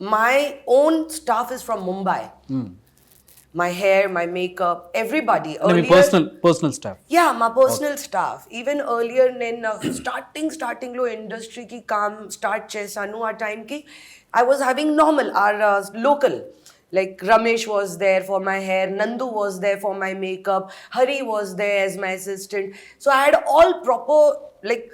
my own staff is from Mumbai. My hair, my makeup, everybody. అంటే మీ personal staff. Yeah, my personal staff. Even earlier, నేను starting లో industry కి start చేశాను ఆ time కి I was having normal, our local. Like Ramesh was there for my hair, Nandu was there for my makeup, Hari was there as my assistant. So I had all proper, like,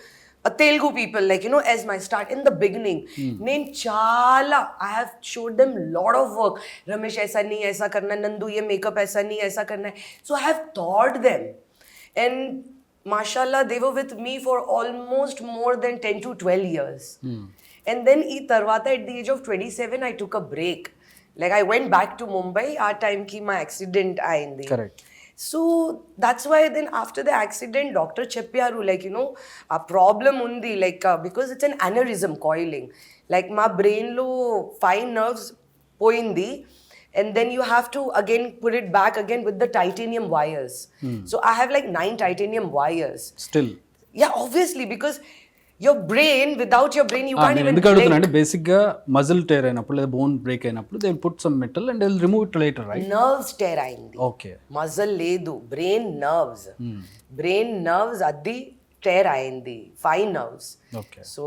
Telugu people, like, you know, as my start in the beginning. నేను చాలా I have showed them lot of work. Ramesh ऐसा नहीं ऐसा करना, Nandu ये makeup ऐसा नहीं ऐसा करना है. So I have taught them. And mashallah, they were with me for almost more than 10 to 12 years. And then ఈ తర్వాత at the age of 27, I took a break. Like I went back to Mumbai. ఆ time కి my accident అయింది. Correct. So that's why then after the accident, doctor చెప్పారు, like, you know, a problem undi, like, because it's an aneurysm coiling. Like my brain lo 5 nerves పోయింది. And then you have to again put it back again with the titanium wires. So I have like 9 titanium wires. Still. Yeah, obviously, because your brain, without your brain, you can't నేను even ఎందుకు అడుగుతున్నా blink. అంటే బేసిక్గా muscle tear అయినప్పుడు లేదా bone break అయినప్పుడు they put some metal and they will remove it later, right? Nerves tear అయింది. Okay. Muscle లేదు, బ్రెయిన్ నర్వ్స్. బ్రెయిన్ నర్వ్స్ అది టేర్ అయింది, 5 నర్వ్స్. ఓకే. సో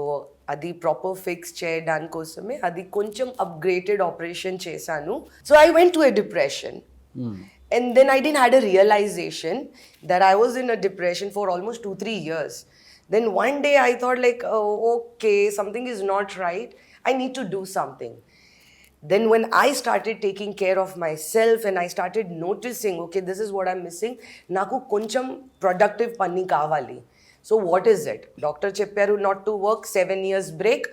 అది ప్రాపర్ ఫిక్స్ చేయడానికి కోసమే అది కొంచెం అప్గ్రేడెడ్ ఆపరేషన్ చేశాను. So I went to a depression. And then I didn't had a realization that I was in a depression for almost 2-3 years. Then one day I thought, like, oh, okay, something is not right. I need to do something. Then when I started taking care of myself and I started noticing, okay, this is what I'm missing. Naku koncham productive panni kavali. So what is it? Doctor chepparu not to work, 7 years break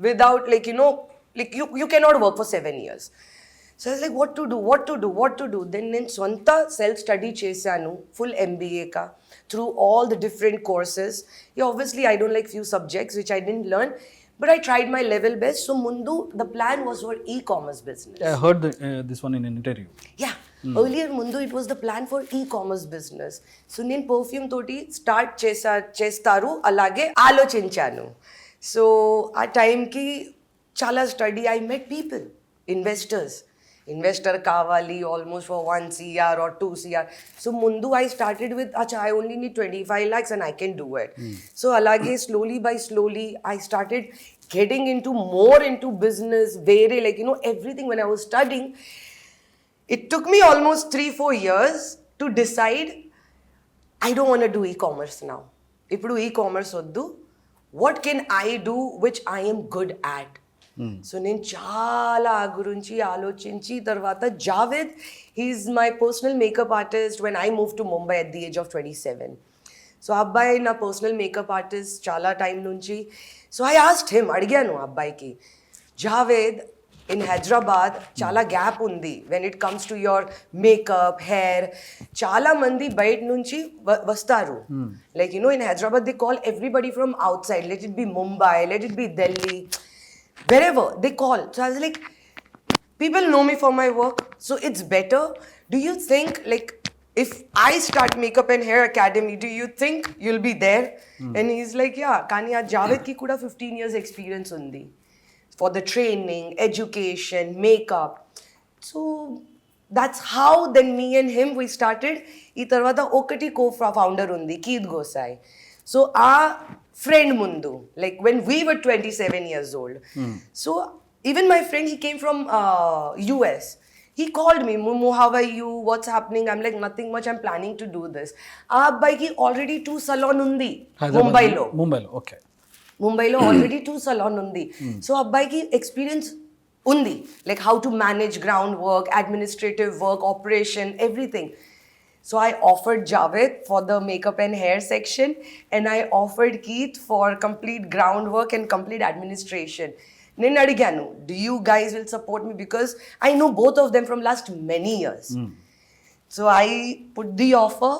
without, like, you know, like you cannot work for 7 years. So I was like, what to do? Then నేను సొంత self study చేశాను, full MBA కా, through all the different courses. Yeah, obviously I don't like few subjects which I didn't learn, but I tried my level best. So mundu the plan was for e-commerce business. I heard this one in an interview. Yeah, earlier mundu it was the plan for e-commerce business. So నేను perfume తోటి start చేస్తారు అలాగే ఆలోచించాను. So ఆ టైంకి చాలా study, I met people, investor kavali almost for 1 CR or 2 CR. So mundu I started with, acha, I only need 25 lakhs and I can do it. So alage slowly by slowly I started getting more into business, very, like, you know, everything. When I was studying, it took me almost 3-4 years to decide I don't want to do e-commerce now. Ippudu e-commerce oddu. What can I do which I am good at? So నేను చాలా గురించి ఆలోచించి తర్వాత Javed, he's my personal makeup artist when I move to Mumbai at the age of 27. So అబ్బాయి నా personal makeup artist చాలా time నుంచి. So I asked him, అడిగాను అబ్బాయికి, జావేద్, ఇన్ హైదరాబాద్ చాలా గ్యాప్ ఉంది when it comes to your makeup, hair. చాలా మంది బయట నుంచి వస్తారు, like, you know, in Hyderabad they call everybody from out side, let it be Mumbai, let it be Delhi, wherever they call. So I was like, people know me for my work, so it's better. Do you think, like, if I start makeup and hair academy, do you think you'll be there? And he's like, yeah, kani aa Javed ki kuda 15 years experience undi for the training, education, makeup. So that's how then me and him we started. Ee tarvata okati co-founder undi, Keith Gosai. So our friend mundu, like when we were 27 years old. So even my friend, he came from US. He called me, Mumu, how are you? What's happening? I'm like, nothing much. I'm planning to do this. Abbaiki already 2 salon undi Mumbai lo. Okay. Mumbai lo already 2 salon undi. So abbaiki experience undi, like how to manage groundwork, administrative work, operation, everything. So I offered Javed for the makeup and hair section, and I offered Keith for complete groundwork and complete administration. Nen adiganu, do you guys will support me? Because I know both of them from last many years. So I put the offer.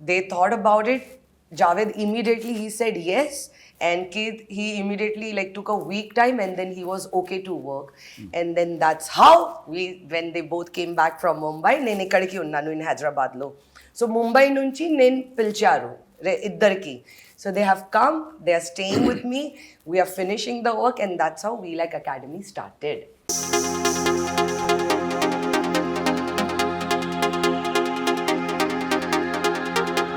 They thought about it. Javed immediately, he said yes. And Keith, he immediately, like, took a week time and then he was okay to work. And then that's how when they both came back from Mumbai, నేను ఇక్కడికి ఉన్నాను in Hyderabad లో. So Mumbai నుంచి నేను పిలిచారు ఇద్దరికి. So they have come, they are staying with me, we are finishing the work, and that's how We Like Academy started.